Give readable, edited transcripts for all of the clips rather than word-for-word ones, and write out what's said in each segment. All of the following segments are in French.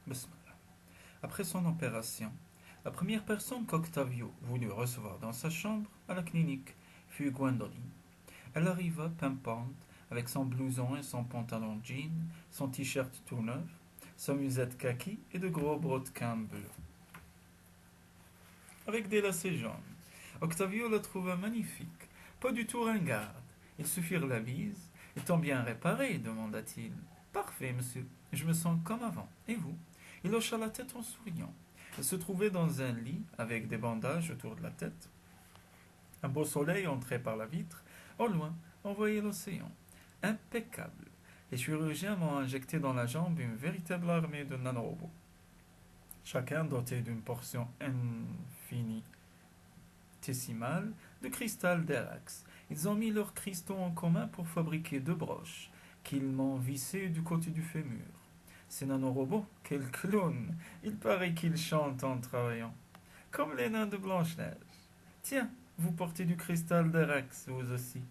Bismillah. Après son opération, la première personne qu'Octavio voulut recevoir dans sa chambre à la clinique fut Gwendoline. Elle arriva pimpante, avec son blouson et son pantalon jean, son t-shirt tout neuf, sa musette kaki et de gros brodequins bleus, avec des lacets jaunes. Octavio la trouva magnifique, pas du tout ringarde. Ils se firent la bise. Étant bien réparé demanda-t-il. Parfait, monsieur. Je me sens comme avant. Et vous? Il hocha la tête en souriant. Elle se trouvait dans un lit, avec des bandages autour de la tête. Un beau soleil entrait par la vitre. Au loin, on voyait l'océan. Impeccable. Les chirurgiens m'ont injecté dans la jambe une véritable armée de nanorobots. Chacun doté d'une portion infinitésimale de cristal d'Erax. Ils ont mis leurs cristaux en commun pour fabriquer deux broches, qu'ils m'ont vissées du côté du fémur. Ces nanorobots, quel clown! Il paraît qu'ils chantent en travaillant, comme les nains de Blanche-Neige. Tiens, vous portez du cristal d'Erax, vous aussi.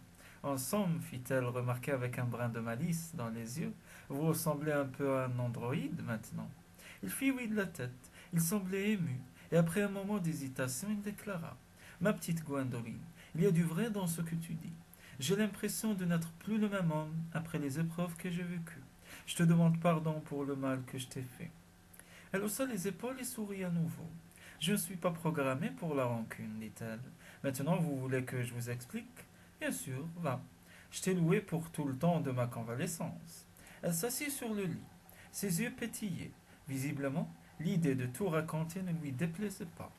En somme, fit-elle remarquer avec un brin de malice dans les yeux, vous ressemblez un peu à un androïde maintenant. Il fit oui de la tête. Il semblait ému, et après un moment d'hésitation, il déclara. Ma petite Gwendoline, il y a du vrai dans ce que tu dis. J'ai l'impression de n'être plus le même homme après les épreuves que j'ai vécues. Je te demande pardon pour le mal que je t'ai fait. Elle haussa les épaules et sourit à nouveau. Je ne suis pas programmée pour la rancune, dit-elle. Maintenant, vous voulez que je vous explique? Bien sûr, va. Je t'ai loué pour tout le temps de ma convalescence. Elle s'assit sur le lit. Ses yeux pétillaient. Visiblement, l'idée de tout raconter ne lui déplaisait pas.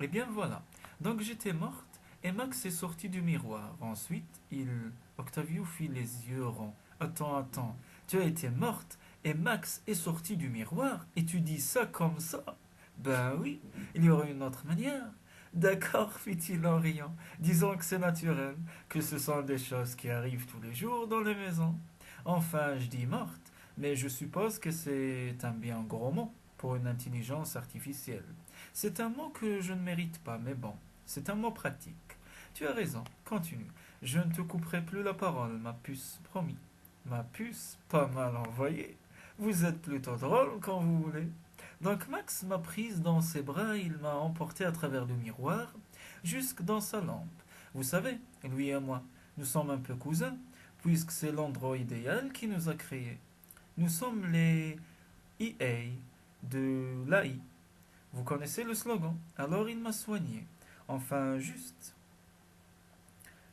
Eh bien voilà. Donc j'étais morte et Max est sorti du miroir. Ensuite, Octavio fit les yeux ronds. Attends. Tu as été morte et Max est sorti du miroir et tu dis ça comme ça? Ben oui, il y aurait une autre manière. D'accord, fit-il en riant. Disons que c'est naturel, que ce sont des choses qui arrivent tous les jours dans les maisons. Enfin, je dis morte, mais je suppose que c'est un bien gros mot pour une intelligence artificielle. C'est un mot que je ne mérite pas, mais bon, c'est un mot pratique. Tu as raison, continue. Je ne te couperai plus la parole, ma puce, promis. Ma puce, pas mal envoyée. Vous êtes plutôt drôle quand vous voulez. Donc Max m'a prise dans ses bras, il m'a emporté à travers le miroir, jusque dans sa lampe. Vous savez, lui et moi, nous sommes un peu cousins, puisque c'est l'endroit idéal qui nous a créés. Nous sommes les EA de l'AI. Vous connaissez le slogan? Alors il m'a soigné. Enfin, juste.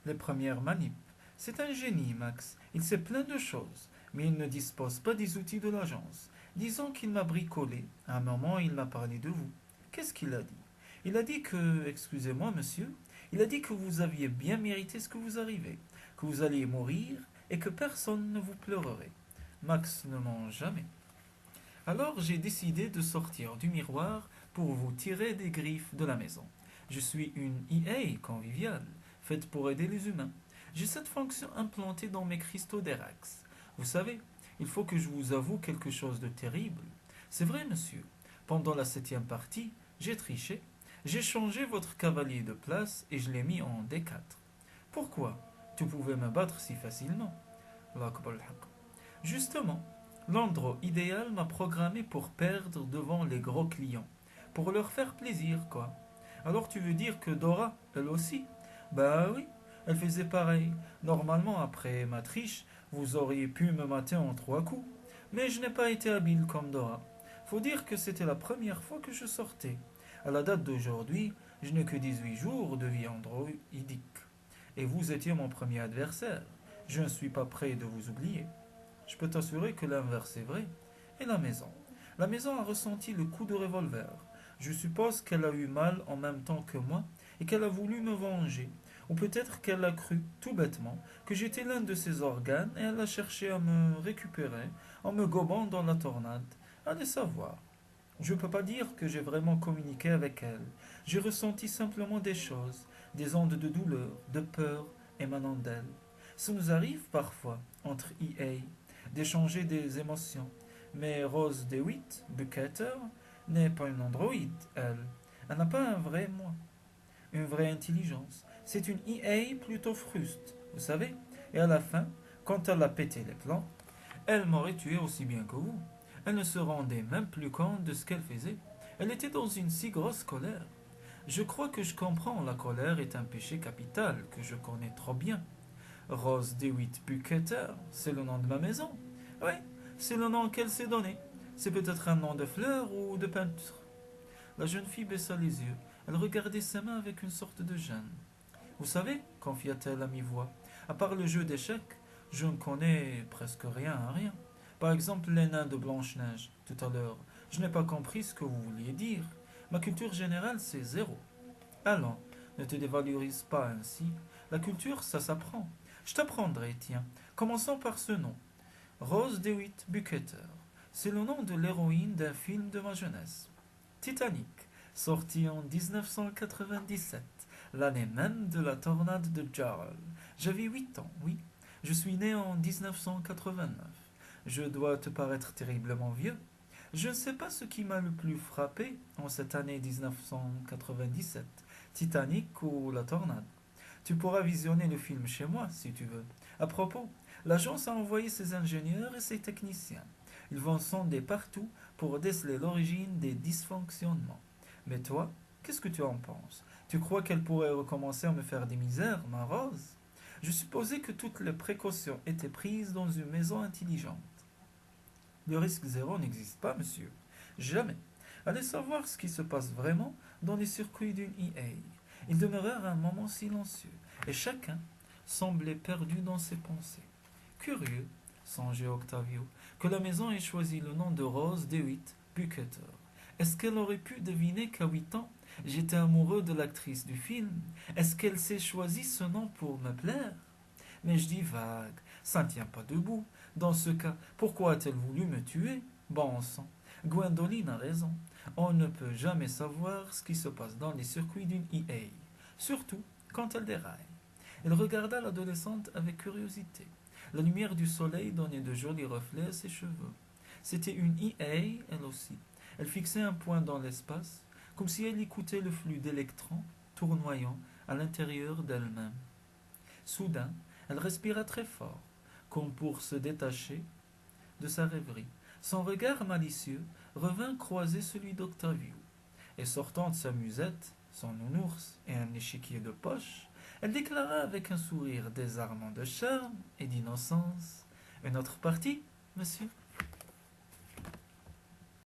Les premières manips. C'est un génie, Max. Il sait plein de choses, mais il ne dispose pas des outils de l'agence. Disons qu'il m'a bricolé. À un moment, il m'a parlé de vous. Qu'est-ce qu'il a dit? Il a dit que, excusez-moi, monsieur, il a dit que vous aviez bien mérité ce que vous arrivez, que vous alliez mourir et que personne ne vous pleurerait. Max ne ment jamais. Alors j'ai décidé de sortir du miroir pour vous tirer des griffes de la maison. Je suis une EA conviviale, faite pour aider les humains. J'ai cette fonction implantée dans mes cristaux d'Erax. Vous savez, il faut que je vous avoue quelque chose de terrible. C'est vrai, monsieur. Pendant la 7e partie, j'ai triché. J'ai changé votre cavalier de place et je l'ai mis en D4. Pourquoi? Tu pouvais me battre si facilement. Justement, l'endroit idéal m'a programmé pour perdre devant les gros clients. Pour leur faire plaisir, quoi. Alors tu veux dire que Dora, elle aussi? Bah oui, elle faisait pareil. Normalement, après ma triche, vous auriez pu me mater en 3 coups. Mais je n'ai pas été habile comme Dora. Faut dire que c'était la première fois que je sortais. À la date d'aujourd'hui, je n'ai que 18 jours de vie androïdique. Et vous étiez mon premier adversaire. Je ne suis pas prêt de vous oublier. Je peux t'assurer que l'inverse est vrai. Et la maison? La maison a ressenti le coup de revolver. Je suppose qu'elle a eu mal en même temps que moi et qu'elle a voulu me venger. Ou peut-être qu'elle a cru, tout bêtement, que j'étais l'un de ses organes et elle a cherché à me récupérer en me gobant dans la tornade. Allez savoir. Je ne peux pas dire que j'ai vraiment communiqué avec elle. J'ai ressenti simplement des choses, des ondes de douleur, de peur émanant d'elle. Ça nous arrive parfois, entre EA, d'échanger des émotions. Mais Rose DeWitt, Bucketer, n'est pas une androïde, elle. Elle n'a pas un vrai moi, une vraie intelligence. C'est une EA plutôt fruste, vous savez. Et à la fin, quand elle a pété les plans, elle m'aurait tué aussi bien que vous. Elle ne se rendait même plus compte de ce qu'elle faisait. Elle était dans une si grosse colère. Je crois que je comprends, la colère est un péché capital que je connais trop bien. Rose DeWitt Bucketer, c'est le nom de ma maison. Oui, c'est le nom qu'elle s'est donné. C'est peut-être un nom de fleur ou de peinture. La jeune fille baissa les yeux. Elle regardait ses mains avec une sorte de gêne. Vous savez, confia-t-elle à mi-voix, à part le jeu d'échecs, je ne connais presque rien à rien. Par exemple, les nains de Blanche-Neige, tout à l'heure. Je n'ai pas compris ce que vous vouliez dire. Ma culture générale, c'est zéro. Allons, ne te dévalorise pas ainsi. La culture, ça s'apprend. Je t'apprendrai, tiens. Commençons par ce nom. Rose DeWitt Bucketer. C'est le nom de l'héroïne d'un film de ma jeunesse. Titanic, sorti en 1997, l'année même de la tornade de Jarl. J'avais 8 ans, oui. Je suis né en 1989. Je dois te paraître terriblement vieux. Je ne sais pas ce qui m'a le plus frappé en cette année 1997, Titanic ou la tornade. Tu pourras visionner le film chez moi si tu veux. À propos, l'agence a envoyé ses ingénieurs et ses techniciens. Ils vont sonder partout pour déceler l'origine des dysfonctionnements. Mais toi, qu'est-ce que tu en penses? Tu crois qu'elle pourrait recommencer à me faire des misères, ma Rose? Je supposais que toutes les précautions étaient prises dans une maison intelligente. Le risque zéro n'existe pas, monsieur. Jamais. Allez savoir ce qui se passe vraiment dans les circuits d'une EA. Ils demeurèrent un moment silencieux, et chacun semblait perdu dans ses pensées. Curieux, songeait Octavio, que la maison ait choisi le nom de Rose DeWitt Bucketer. Est-ce qu'elle aurait pu deviner qu'à 8 ans, j'étais amoureux de l'actrice du film? Est-ce qu'elle s'est choisi ce nom pour me plaire? Mais je dis vague, ça ne tient pas debout. Dans ce cas, pourquoi a-t-elle voulu me tuer? Bon sang, Gwendoline a raison. On ne peut jamais savoir ce qui se passe dans les circuits d'une EA, surtout quand elle déraille. Elle regarda l'adolescente avec curiosité. La lumière du soleil donnait de jolis reflets à ses cheveux. C'était une EA, elle aussi. Elle fixait un point dans l'espace, comme si elle écoutait le flux d'électrons tournoyant à l'intérieur d'elle-même. Soudain, elle respira très fort, comme pour se détacher de sa rêverie. Son regard malicieux revint croiser celui d'Octavio, et sortant de sa musette, son nounours et un échiquier de poche, elle déclara avec un sourire désarmant de charme et d'innocence: Une autre partie, monsieur?